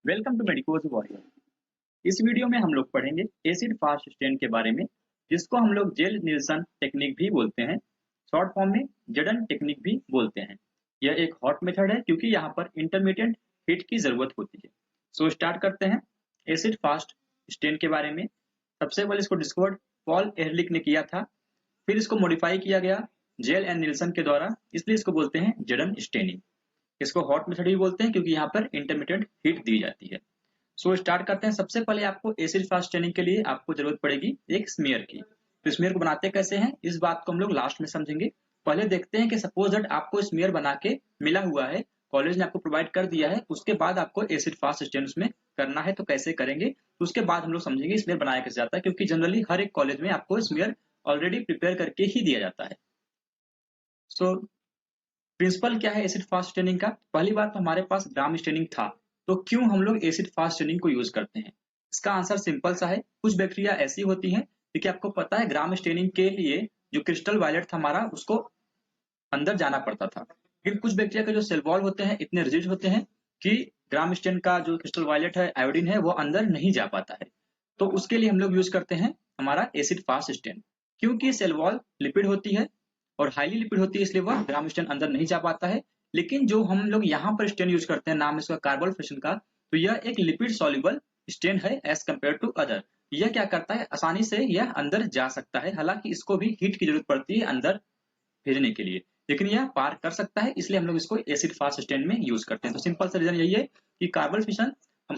Welcome to medicos warrior. इस video में हम लोग पढ़ेंगे एसिड फास्ट स्टेन के बारे में, जिसको हम लोग जेल निल्सन टेक्निक भी बोलते हैं, शॉर्ट फॉर्म में जडन टेक्निक भी बोलते हैं। यह एक हॉट मेथड है क्योंकि यहाँ पर इंटरमीडिएट हीट की जरूरत होती है। सो स्टार्ट करते हैं एसिड फास्ट स्टेन के बारे में। सबसे पहले इसको डिस्कवर्ड पॉल एहरलिक ने किया था, फिर इसको मॉडिफाई किया गया जेल एंड निल्सन के द्वारा, इसलिए इसको बोलते हैं जडन स्टेनिंग। इसको हॉट मेथड भी बोलते हैं क्योंकि यहाँ पर इंटरमीडिएट हीट दी जाती है। सो स्टार्ट करते हैं। सबसे पहले आपको एसिड फास्ट ट्रेनिंग के लिए आपको जरूरत पड़ेगी एक स्मीयर की। तो स्मीयर को बनाते कैसे हैं इस बात को हम लोग लास्ट में समझेंगे। पहले देखते हैं कि सपोज दैट आपको स्मीयर बना के मिला हुआ है, कॉलेज ने आपको प्रोवाइड कर दिया है, उसके बाद आपको एसिड फास्ट स्टेन उसमें करना है, तो कैसे करेंगे तो उसके बाद हम लोग समझेंगे स्मीयर बनाया कैसे जाता है, क्योंकि जनरली हर एक कॉलेज में आपको स्मीयर ऑलरेडी प्रिपेयर करके ही दिया जाता है। सो प्रिंसिपल क्या है एसिड फास्ट स्टेनिंग का? पहली बात तो हमारे पास ग्राम स्टेनिंग था, तो क्यों हम लोग एसिड फास्ट स्टेनिंग को यूज करते हैं? इसका आंसर सिंपल सा है। कुछ बैक्टीरिया ऐसी होती हैं, क्योंकि आपको पता है ग्राम स्टेनिंग के लिए जो क्रिस्टल वायलेट था हमारा, उसको अंदर जाना पड़ता था। लेकिन कुछ बैक्टीरिया के जो सेल वॉल होते हैं इतने रिजिड होते हैं कि ग्राम स्टेन का जो क्रिस्टल वायलेट है, आयोडीन है, वो अंदर नहीं जा पाता है। तो उसके लिए हम लोग यूज करते हैं हमारा एसिड फास्ट स्टेन। क्योंकि सेल वॉल लिपिड होती है और हाईली लिपिड होती है, इसलिए वह ग्राम स्टेन अंदर नहीं जा पाता है। लेकिन जो हम लोग यहाँ पर स्टेन यूज करते हैं, नाम इसका कार्बोल्फेशन का, तो यह एक लिपिड सॉल्युबल स्टेन है एज कम्पेयर टू अदर। यह क्या करता है, आसानी से यह अंदर जा सकता है, हालांकि इसको भी हीट की जरूरत पड़ती है अंदर भेजने के लिए, लेकिन यह पार कर सकता है, इसलिए हम लोग इसको एसिड फास्ट स्टेन में यूज करते हैं। तो सिंपल सा रीजन यही है कि कार्बन फिशन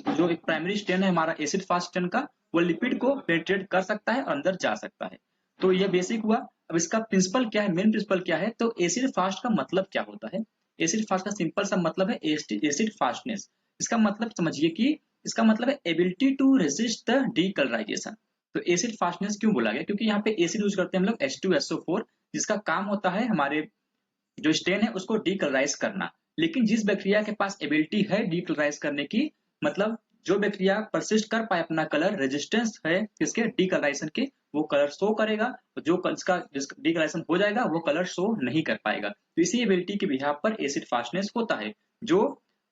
जो एक प्राइमरी स्टेन है हमारा एसिड फास्ट स्टेन का, वो लिपिड को पेनिट्रेट कर सकता है और अंदर जा सकता है। तो यह बेसिक हुआ। अब इसका प्रिंसिपल क्या है, मेन प्रिंसिपल क्या है, तो एसिड फास्ट का मतलब क्या होता है? एसिड फास्ट का सिंपल सा मतलब है एसिड फास्टनेस। इसका मतलब समझिए कि इसका मतलब है ability to resist the decolourisation. तो एसिड फास्टनेस क्यों बोला गया? क्योंकि यहाँ पे एसिड यूज करते हैं हम लोग H2SO4, जिसका काम होता है हमारे जो स्टेन है उसको डीकलराइज करना। लेकिन जिस बैक्टीरिया के पास एबिलिटी है डीकलराइज करने की, मतलब जो बैक्टीरिया परसिस्ट कर पाए अपना कलर, रेजिस्टेंस है इसके डीकलराइजेशन के, वो कलर शो करेगा। जो इसका डीकलराइजेशन हो जाएगा वो कलर शो नहीं कर पाएगा। तो इसी एबिलिटी के बिहाफ पर एसिड फास्टनेस होता है। जो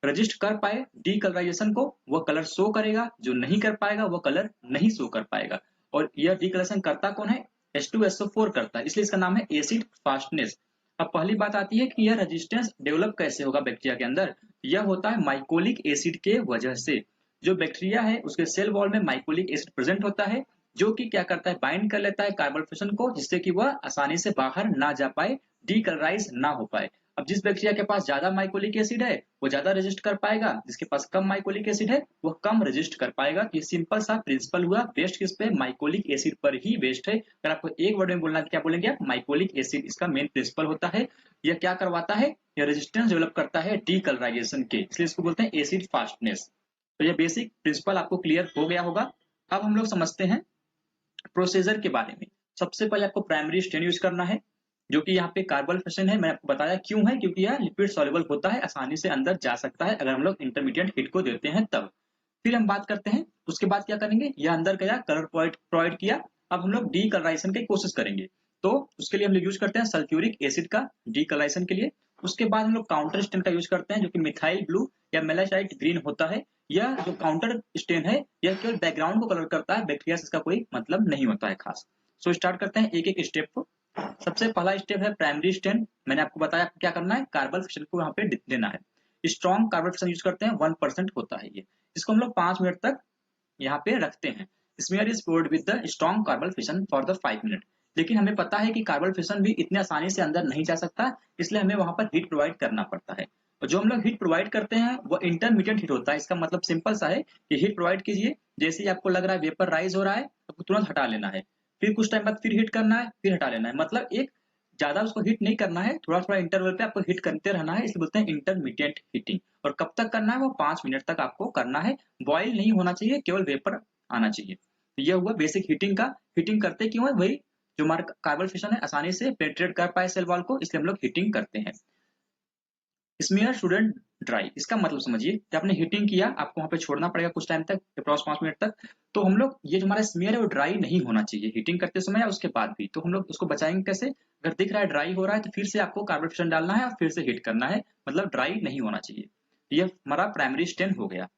रजिस्ट कर पाए डीकलराइजेशन को वो कलर शो करेगा, जो नहीं कर पाएगा वो कलर नहीं शो कर पाएगा। और यह डीकलरेशन करता कौन है? H2SO4 करता है, इसलिए इसका नाम है एसिड फास्टनेस। अब पहली बात आती है कि यह रेजिस्टेंस डेवलप कैसे होगा बैक्टीरिया के अंदर? यह होता है माइकोलिक एसिड के वजह से। जो बैक्टीरिया है उसके सेल वॉल में माइकोलिक एसिड प्रेजेंट होता है, जो कि क्या करता है, बाइंड कर लेता है कार्बोफिशन को, जिससे कि वह आसानी से बाहर ना जा पाए, डीकलराइज ना हो पाए। अब जिस बैक्टीरिया के पास ज्यादा माइकोलिक एसिड है वो ज्यादा रेजिस्ट कर पाएगा, जिसके पास कम माइकोलिक एसिड है वो कम रेजिस्ट कर पाएगा। ये सिंपल सा प्रिंसिपल हुआ। बेस्ट किस पे? माइकोलिक एसिड पर ही बेस्ट है। अगर आपको एक वर्ड में बोलना है क्या बोलेंगे आप? माइकोलिक एसिड इसका मेन प्रिंसिपल होता है। यह क्या करवाता है? यह रेजिस्टेंस डेवलप करता है डीकलराइजेशन के, इसलिए इसको बोलते हैं एसिड फास्टनेस। तो यह बेसिक प्रिंसिपल आपको क्लियर हो गया होगा। अब हम लोग समझते हैं प्रोसीजर के बारे में। सबसे पहले आपको प्राइमरी स्टेन यूज करना है, जो कि यहाँ पे कार्बोल्फेशन है। मैंने आपको बताया क्यों है, क्योंकि यह लिपिड सॉल्युबल होता है, आसानी से अंदर जा सकता है अगर हम लोग इंटरमीडिएट हीट को देते हैं तब। फिर हम बात करते हैं उसके बाद क्या करेंगे, यह अंदर गया, कलर प्रोवाइड किया। अब हम लोग डीकलराइजेशन की कोशिश करेंगे, तो उसके लिए हम लोग यूज करते हैं सल्फ्यूरिक एसिड का डीकलराइजेशन के लिए। उसके बाद हम लोग काउंटर स्टेन का यूज करते हैं, जो कि मिथाइल ब्लू या मेलासाइट ग्रीन होता है। यह जो काउंटर स्टेन है यह केवल बैकग्राउंड को कलर करता है, बैक्टीरिया से इसका कोई मतलब नहीं होता है खास। सो स्टार्ट करते हैं एक एक स्टेप को। सबसे पहला स्टेप है प्राइमरी स्टेन। मैंने आपको बताया आपको क्या करना है, कार्बन फिशन को यहाँ पे देना है। स्ट्रॉन्ग कार्बन फिशन यूज करते हैं, 1% होता है ये। इसको हम लोग 5 मिनट तक यहाँ पे रखते हैं। Smear is poured with the strong carbol fuchsin for the 5 minute. लेकिन हमें पता है कि कार्बन फिशन भी इतने आसानी से अंदर नहीं जा सकता, इसलिए हमें वहां पर हीट प्रोवाइड करना पड़ता है। और जो हम लोग हीट प्रोवाइड करते हैं वो इंटरमीडिएट हीट होता है। इसका मतलब सिंपल सा है कि हीट प्रोवाइड कीजिए, जैसे ही आपको लग रहा है वेपर राइज हो रहा है आपको तुरंत हटा लेना है, फिर कुछ टाइम बाद फिर हीट करना है, फिर हटा लेना है। मतलब एक ज्यादा उसको हीट नहीं करना है, थोड़ा थोड़ा इंटरवल पे आपको हीट करते रहना है, इसलिए बोलते हैं इंटरमीडिएट हीटिंग। और कब तक करना है? वो 5 मिनट तक आपको करना है। बॉयल नहीं होना चाहिए, केवल वेपर आना चाहिए। तो यह हुआ बेसिक हीटिंग का। हीटिंग करते क्यों है? वही जो हमारा कार्बन फिशन है आसानी से पेनिट्रेट कर पाए सेल वॉल को, इसलिए हम लोग हीटिंग करते हैं। स्मीयर शुडंट ड्राई, इसका मतलब समझिए कि आपने हीटिंग किया, आपको वहां पे छोड़ना पड़ेगा कुछ टाइम तक, अप्रॉक्स 5 मिनट तक। तो हम लोग ये जो हमारा स्मीयर है वो ड्राई नहीं होना चाहिए हीटिंग करते समय या उसके बाद भी। तो हम लोग उसको बचाएंगे कैसे? अगर दिख रहा है ड्राई हो रहा है तो फिर से आपको कार्बन फिशन डालना है और फिर से हीट करना है, मतलब ड्राई नहीं होना चाहिए। ये हमारा प्राइमरी स्टेन हो गया।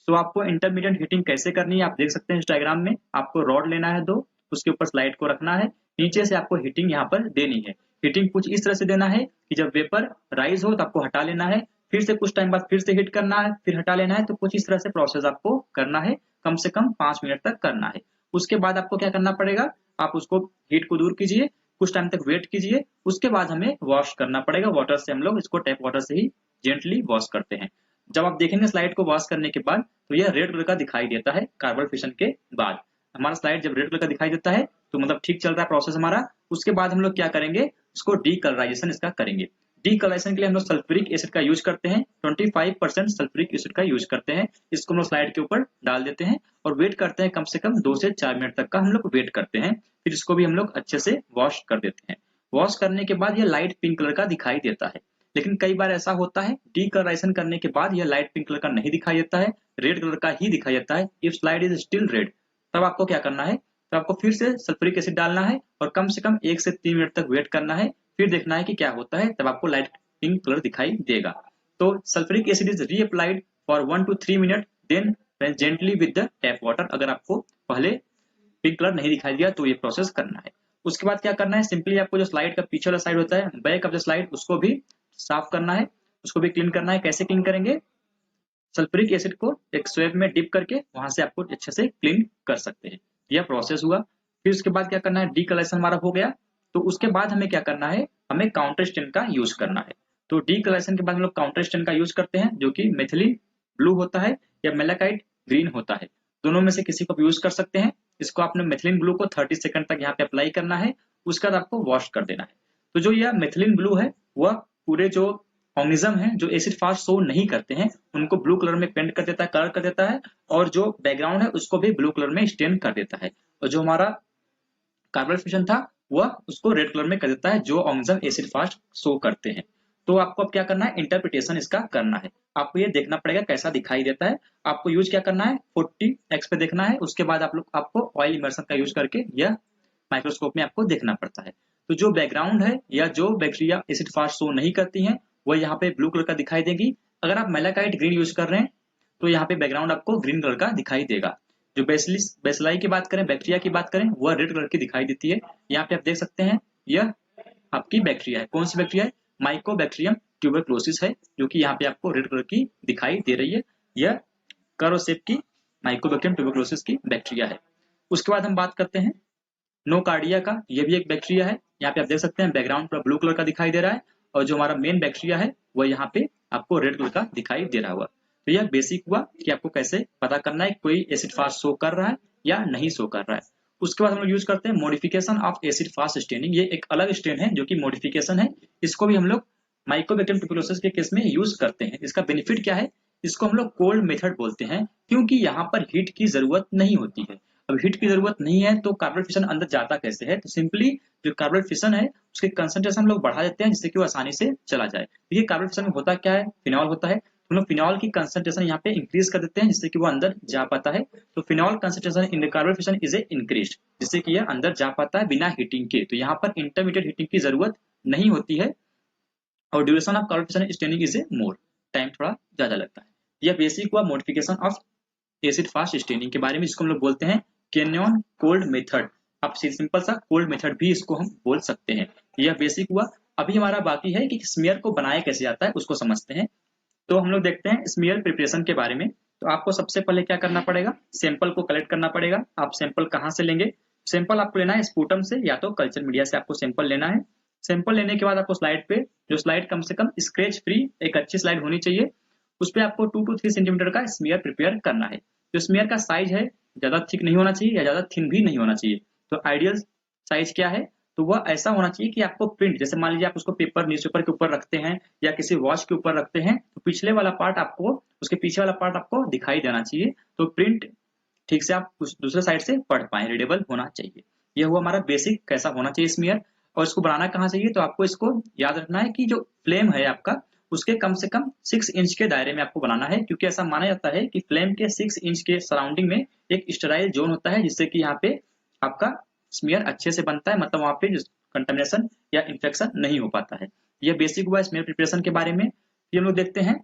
तो आपको इंटरमीडिएट हीटिंग कैसे करनी है आप देख सकते हैं इस डायग्राम में। आपको रॉड लेना है 2, उसके ऊपर स्लाइड को रखना है, नीचे से आपको हीटिंग यहाँ पर देनी है। हीटिंग कुछ इस तरह से देना है कि जब वेपर राइज हो तो आपको हटा लेना है, फिर से कुछ टाइम बाद फिर से हीट करना है, फिर हटा लेना है। तो कुछ इस तरह से प्रोसेस आपको करना है, कम से कम 5 मिनट तक करना है। उसके बाद आपको क्या करना पड़ेगा, आप उसको हीट को दूर कीजिए, कुछ टाइम तक वेट कीजिए, उसके बाद हमें वॉश करना पड़ेगा वाटर से। हम लोग इसको टैप वाटर से ही जेंटली वॉश करते हैं। जब आप देखेंगे स्लाइड को वॉश करने के बाद तो यह रेड कलर का दिखाई देता है। कार्बन फिशन के बाद हमारा स्लाइड जब रेड कलर का दिखाई देता है तो मतलब ठीक चल रहा है प्रोसेस हमारा। उसके बाद हम लोग क्या करेंगे, इसको डीकलराइजेशन इसका करेंगे। डीकलराइजेशन के लिए हम लोग सल्फ्यूरिक एसिड का यूज करते हैं, 25% सल्फ्यूरिक एसिड का यूज करते हैं। इसको हम लोग स्लाइड के ऊपर डाल देते हैं और वेट करते हैं, कम से कम 2 से 4 मिनट तक का हम लोग वेट करते हैं। फिर इसको भी हम लोग अच्छे से वॉश कर देते हैं। वॉश करने के बाद यह लाइट पिंक कलर का दिखाई देता है। लेकिन कई बार ऐसा होता है डीकलराइजेशन करने के बाद यह लाइट पिंक कलर का नहीं दिखाई देता है, रेड कलर का ही दिखाई देता है। If slide is still red, तब आपको क्या करना है, तो आपको फिर से सल्फ्यूरिक एसिड डालना है और कम से कम 1 से 3 मिनट तक वेट करना है। फिर देखना है कि क्या होता है, तब आपको लाइट पिंक कलर दिखाई देगा। तो sulphuric acid is reapplied for 1 to 3 minute, then gently with the tap water. अगर आपको पहले पिंक कलर नहीं दिखाई दिया तो ये प्रोसेस करना है। उसके बाद क्या करना है, सिंपली आपको जो स्लाइड का पीछे वाला साइड होता है, बैक ऑफ द स्लाइड, उसको भी साफ करना है, उसको भी क्लीन करना है। कैसे क्लीन करेंगे, सल्फ्यूरिक एसिड को एक स्वेब में डिप करके वहां से आपको अच्छे से क्लीन कर सकते हैं। यह प्रोसेस हुआ। फिर उसके बाद क्या करना है, डीकलरेशन हमारा हो गया। तो उसके बाद हमें क्या करना है, हमें काउंटर स्टेन का यूज करना है। तो डीकलरेशन के बाद हम लोग काउंटर स्टेन का यूज करते हैं, जो कि मेथिलीन ब्लू होता है या मेलाकाइट ग्रीन होता है। दोनों में से किसी को भी यूज कर सकते हैं। इसको आपने मेथिलीन ब्लू को 30 सेकंड तक यहाँ पे अप्लाई करना है, उसके बाद आपको वॉश कर देना है। तो जो यह मेथिलीन ब्लू है वह पूरे जो ऑर्गेनिज्म है जो एसिड फास्ट शो नहीं करते हैं उनको ब्लू कलर में पेंट कर देता है, कलर कर देता है, और जो बैकग्राउंड है उसको भी ब्लू कलर में स्टेन कर देता है। और जो हमारा कार्बन फिशन था वह उसको रेड कलर में कर देता है, जो ऑर्गेनिज्म एसिड फास्ट शो करते हैं। तो आपको अब क्या करना है, इंटरप्रिटेशन इसका करना है। आपको ये देखना पड़ेगा कैसा दिखाई देता है। आपको यूज क्या करना है, 40x पे देखना है। उसके बाद आपको ऑयल इमर्शन का यूज करके यह माइक्रोस्कोप में आपको देखना पड़ता है। तो जो बैकग्राउंड है या जो बैक्टीरिया एसिड फास्ट शो नहीं करती हैं वह यहाँ पे ब्लू कलर का दिखाई देगी। अगर आप मेलाकाइट ग्रीन यूज कर रहे हैं तो यहाँ पे बैकग्राउंड आपको ग्रीन कलर का दिखाई देगा। जो बेसिलाई की बात करें, बैक्टीरिया की बात करें, वह रेड कलर की दिखाई देती है। यहाँ पे आप देख सकते हैं यह आपकी बैक्टीरिया है। कौन सी बैक्टीरिया है, माइकोबैक्टीरियम ट्यूबरक्लोसिस है, जो कि यहाँ पे आपको रेड कलर की दिखाई दे रही है। यह कर्व शेप की माइकोबैक्टीरियम ट्यूबरक्लोसिस की बैक्टीरिया है। उसके बाद हम बात करते हैं नोकार्डिया का। यह भी एक बैक्टीरिया है। यहाँ पे आप देख सकते हैं बैकग्राउंड पूरा ब्लू कलर का दिखाई दे रहा है, और जो हमारा मेन बैक्टीरिया है वह यहाँ पे आपको रेड कलर का दिखाई दे रहा हुआ। तो यह बेसिक हुआ कि आपको कैसे पता करना है कोई एसिड फास्ट शो कर रहा है या नहीं शो कर रहा है। उसके बाद हम लोग यूज करते हैं modification of acid fast staining. ये एक अलग स्टेन है जो कि मॉडिफिकेशन है। इसको भी हम लोग माइकोबैक्टीरियम ट्यूबरक्लोसिस के केस में यूज करते हैं। इसका बेनिफिट क्या है, इसको हम लोग कोल्ड मेथड बोलते हैं, क्योंकि यहाँ पर हीट की जरूरत नहीं होती है। अब हीट की जरूरत नहीं है तो कार्बन फिशन अंदर जाता कैसे है, तो सिंपली जो कार्बन फिशन है उसके कंसंट्रेशन हम लोग बढ़ा देते हैं जिससे कि वो आसानी से चला जाए। देखिए कार्बन फिशन में होता क्या है, फिनॉल होता है, हम लोग फिनॉल की कंसंट्रेशन यहाँ पे इंक्रीज कर देते हैं जिससे कि वो अंदर जा पाता है। तो phenol concentration in carbon fission is a increase, जिससे कि यह अंदर जा पाता है बिना हीटिंग के। तो यहाँ पर इंटरमीडिएट हीटिंग की जरूरत नहीं होती है, और duration of carbon fission staining is a more, time थोड़ा ज्यादा लगता है। यह बेसिक हुआ modification of acid fast staining के बारे में, जिसको हम लोग बोलते हैं कैनियन कोल्ड मेथड। अब सिंपल सा कोल्ड मेथड भी इसको हम बोल सकते हैं। यह बेसिक हुआ। अभी हमारा बाकी है कि स्मीयर को बनाया कैसे जाता है, उसको समझते हैं। तो हम लोग देखते हैं स्मीयर प्रिपरेशन के बारे में। तो आपको सबसे पहले क्या करना पड़ेगा, सैंपल को कलेक्ट करना पड़ेगा। आप सैंपल कहाँ से लेंगे, सैंपल आपको लेना है स्पूटम से या तो कल्चर मीडिया से आपको सैंपल लेना है। सैंपल लेने के बाद आपको स्लाइड पे, जो स्लाइड कम से कम स्क्रैच फ्री एक अच्छी स्लाइड होनी चाहिए, उस पर आपको 2 to 3 सेंटीमीटर का स्मीयर प्रिपेयर करना है। जो स्मीयर का साइज है ज्यादा थिक नहीं होना चाहिए या ज्यादा थिन भी नहीं होना चाहिए। तो आइडियल साइज क्या है, तो वह ऐसा होना चाहिए कि आपको प्रिंट, जैसे मान लीजिए आप उसको पेपर न्यूज़पेपर के ऊपर रखते हैं या किसी वॉच के ऊपर रखते हैं, तो पिछले वाला पार्ट आपको, उसके पीछे वाला पार्ट आपको दिखाई देना चाहिए। तो प्रिंट ठीक से आप उस दूसरे साइड से पढ़ पाए, रीडेबल होना चाहिए। यह हुआ हमारा बेसिक कैसा होना चाहिए स्मीयर। और इसको बनाना कहाँ चाहिए, तो आपको इसको याद रखना है कि जो फ्लेम है आपका उसके कम से कम 6 इंच के दायरे में आपको बनाना है, क्योंकि ऐसा माना जाता है कि फ्लेम के 6 इंच के सराउंडिंग में एक स्टेराइल जोन होता है, जिससे कि यहाँ पे आपका स्मीयर अच्छे से बनता है, मतलब वहाँ पे कंटामिनेशन या इन्फेक्शन नहीं हो पाता है। यह बेसिक हुआ स्मीयर प्रिपरेशन के बारे में। ये हम लोग देखते हैं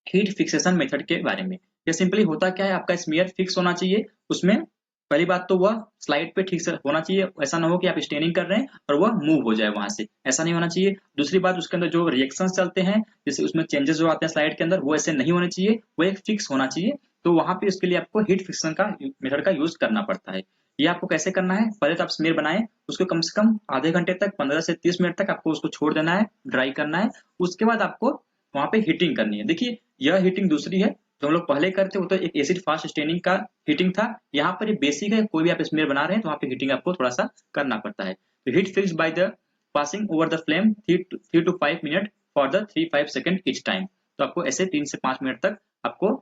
हीट फिक्सेशन मेथड के बारे में। ये सिंपली होता क्या है, आपका स्मीयर फिक्स होना चाहिए उसमें। पहली बात तो वह स्लाइड पे ठीक से होना चाहिए, ऐसा ना हो कि आप स्टेनिंग कर रहे हैं और वह मूव हो जाए वहां से, ऐसा नहीं होना चाहिए। दूसरी बात, उसके अंदर जो रिएक्शंस चलते हैं, जैसे उसमें चेंजेस जो आते हैं स्लाइड के अंदर, वो ऐसे नहीं होने चाहिए, वो एक फिक्स होना चाहिए। तो वहां पे उसके लिए आपको हीट फिक्सेशन का मेथड का यूज करना पड़ता है। ये आपको कैसे करना है, पहले तो आप स्मीयर बनाएं, उसको कम से कम आधे घंटे तक, 15 से 30 मिनट तक आपको उसको छोड़ देना है, ड्राई करना है। उसके बाद आपको वहां पे हीटिंग करनी है। देखिए यह हीटिंग दूसरी है, जो हम लोग पहले करते वो तो एक एसिड फास्ट स्टेनिंग का हीटिंग था। यहाँ पर बेसिक है, कोई भी आप स्मीयर बना रहे हैं तो वहाँ पे हीटिंग आपको थोड़ा सा करना पड़ता है। तो heat fix by the passing over the flame 3 to 5 minute for the 3-5 second each time. तो आपको ऐसे 3 से 5 मिनट तक आपको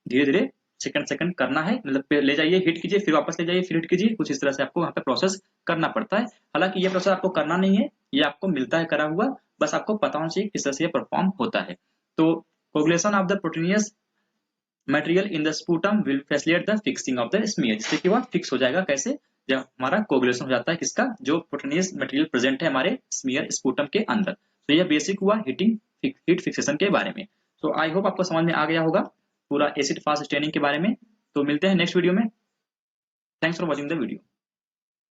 धीरे धीरे सेकंड सेकंड करना है, मतलब ले जाइए, हीट कीजिए, फिर वापस ले जाइए, फिर हीट कीजिए, कुछ इस तरह से आपको वहाँ पे प्रोसेस करना पड़ता है। हालांकि ये प्रोसेस आपको करना नहीं है, ये आपको मिलता है करा हुआ, बस आपको पता होना चाहिए किस तरह से ये परफॉर्म होता है। तो coagulation of the proteinaceous material in the sputum will facilitate the fixing of the smear, जिससे कि वह फिक्स हो जाएगा। कैसे, जब हमारा कोगुलेशन हो जाता है किसका, जो प्रोटीनियस मटेरियल प्रेजेंट है हमारे स्मीयर स्पूटम के अंदर। तो यह बेसिक हुआ हीट फिक्सेशन के बारे में। तो आई होप आपको समझ में आ गया होगा पूरा एसिड फास्ट स्टेनिंग के बारे में। तो मिलते हैं नेक्स्ट वीडियो में। Thanks for watching the video.